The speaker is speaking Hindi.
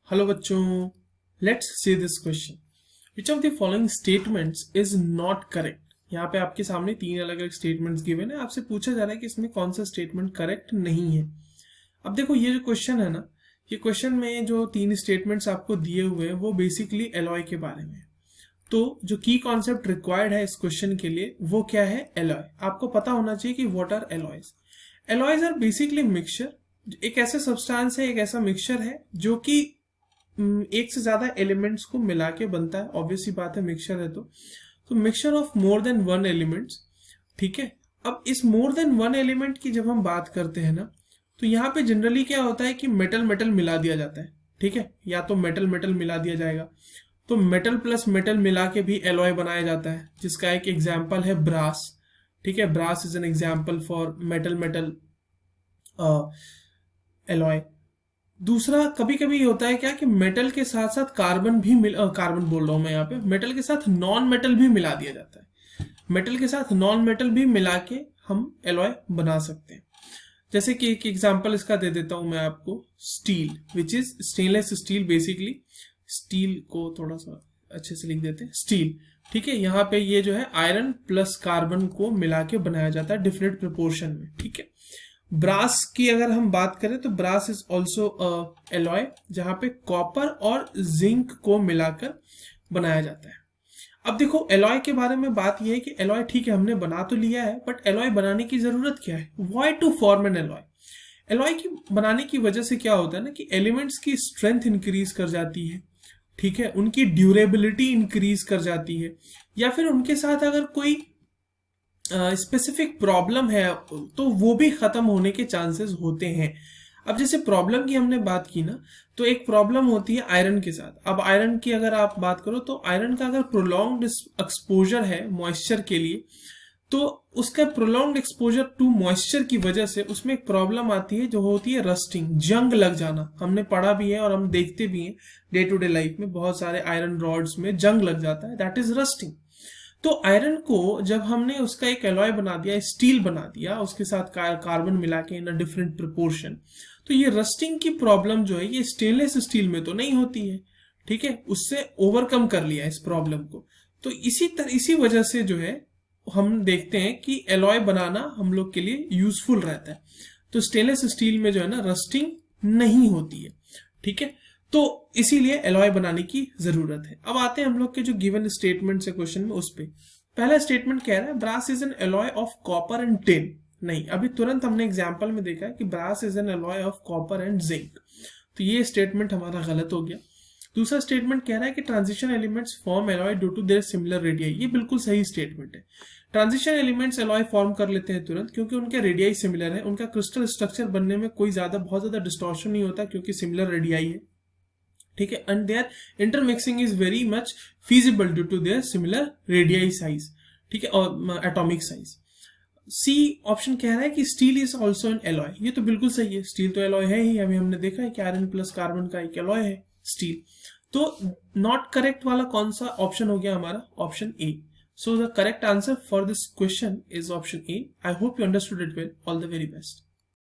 हेलो बच्चों, let's see this question. Which of the following statements is not correct. यहाँ पे आपके सामने तीन अलग अलग स्टेटमेंट्स गिवन है, आपसे पूछा जा रहा है कि इसमें कौन सा स्टेटमेंट करेक्ट नहीं है। अब देखो ये जो क्वेश्चन है ना, ये क्वेश्चन में जो तीन स्टेटमेंट्स आपको दिए हुए हैं वो बेसिकली एलॉय के बारे में है। तो जो की कॉन्सेप्ट रिक्वायर्ड है इस क्वेश्चन के लिए वो क्या है? एलॉय। आपको पता होना चाहिए कि what are alloys. Alloys are basically mixture, एक ऐसा सब्सटेंस है, एक ऐसा मिक्सचर है जो कि एक से ज्यादा एलिमेंट्स को मिला के बनता है। ऑब्वियसली बात है, मिक्सचर है तो mixture of more than one elements. ठीक है, अब इस मोर देन वन एलिमेंट की जब हम बात करते हैं ना, तो यहाँ पे जनरली क्या होता है कि मेटल मेटल मिला दिया जाता है। ठीक है, या तो मेटल मेटल मिला दिया जाएगा, तो मेटल प्लस मेटल मिला के भी एलॉय बनाया जाता है, जिसका एक एग्जाम्पल है ब्रास। ठीक है, brass is an example for metal metal alloy. दूसरा कभी कभी होता है क्या कि मेटल के साथ साथ कार्बन भी कार्बन बोल रहा हूं मैं यहाँ पे, मेटल के साथ नॉन मेटल भी मिला दिया जाता है। मेटल के साथ नॉन मेटल भी मिला के हम एलॉय बना सकते हैं। जैसे कि एक एग्जांपल इसका दे देता हूं मैं आपको, steel which is stainless steel. Basically steel को थोड़ा सा अच्छे से लिख देते हैं, स्टील। ठीक है, यहाँ पे ये जो है आयरन प्लस कार्बन को मिला के बनाया जाता है डिफरेंट प्रोपोर्शन में। ठीक है, ब्रास की अगर हम बात करें तो ब्रास इज ऑल्सो एलॉय, जहां पे कॉपर और जिंक को मिलाकर बनाया जाता है। अब देखो एलॉय के बारे में बात यह है कि एलॉय ठीक है हमने बना तो लिया है, बट एलॉय बनाने की जरूरत क्या है? Why to form an alloy? Alloy की बनाने की वजह से क्या होता है ना कि एलिमेंट्स की स्ट्रेंथ इंक्रीज कर जाती है। ठीक है, उनकी ड्यूरेबिलिटी इंक्रीज कर जाती है, या फिर उनके साथ अगर कोई स्पेसिफिक प्रॉब्लम है तो वो भी खत्म होने के चांसेस होते हैं। अब जैसे प्रॉब्लम की हमने बात की ना, तो एक प्रॉब्लम होती है आयरन के साथ। अब आयरन की अगर आप बात करो तो आयरन का अगर प्रोलॉन्ग्ड एक्सपोजर है मॉइस्चर के लिए, तो उसका प्रोलॉन्ग्ड एक्सपोजर टू मॉइस्चर की वजह से उसमें एक प्रॉब्लम आती है जो होती है रस्टिंग, जंग लग जाना। हमने पढ़ा भी है और हम देखते भी हैं डे टू डे लाइफ में, बहुत सारे आयरन रॉड्स में जंग लग जाता है, दैट इज रस्टिंग। तो आयरन को जब हमने उसका एक एलॉय बना दिया, स्टील बना दिया, उसके साथ कार्बन मिला के इन अ डिफरेंट प्रोपोर्शन, तो ये रस्टिंग की प्रॉब्लम जो है ये स्टेनलेस स्टील में तो नहीं होती है। ठीक है, उससे ओवरकम कर लिया इस प्रॉब्लम को। तो इसी वजह से जो है हम देखते हैं कि एलॉय बनाना हम लोग के लिए यूजफुल रहता है। तो स्टेनलेस स्टील में जो है ना रस्टिंग नहीं होती है। ठीक है, तो इसीलिए एलॉय बनाने की जरूरत है। अब आते हैं हम लोग के जो गिवन स्टेटमेंट है क्वेश्चन में उस पे। पहला स्टेटमेंट कह रहा है brass is an alloy of copper and tin. नहीं, अभी तुरंत हमने एग्जांपल में देखा है कि brass is an alloy of copper and zinc, तो ये स्टेटमेंट हमारा गलत हो गया। दूसरा स्टेटमेंट कह रहा है कि transition elements form alloy due to their similar radii. ये बिल्कुल सही स्टेटमेंट है। ट्रांजिशन एलिमेंट्स एलॉय फॉर्म कर लेते हैं तुरंत, क्योंकि उनके रेडियाई सिमिलर है। उनका क्रिस्टल स्ट्रक्चर बनने में कोई बहुत ज्यादा डिस्टॉर्शन नहीं होता, क्योंकि सिमिलर रेडियाई है। ठीक है, and their intermixing is very much feasible due to their similar radii size. ठीक है, और एटॉमिक साइज। सी ऑप्शन कह रहा है कि steel is also an alloy. ये तो बिल्कुल सही है, स्टील तो एलॉय है ही। अभी हमने देखा है कि आयरन प्लस कार्बन का एक एलॉय है स्टील। तो नॉट करेक्ट वाला कौन सा ऑप्शन हो गया हमारा? Option A. So the correct answer for this question is option A. I hope you understood it well. All the very best.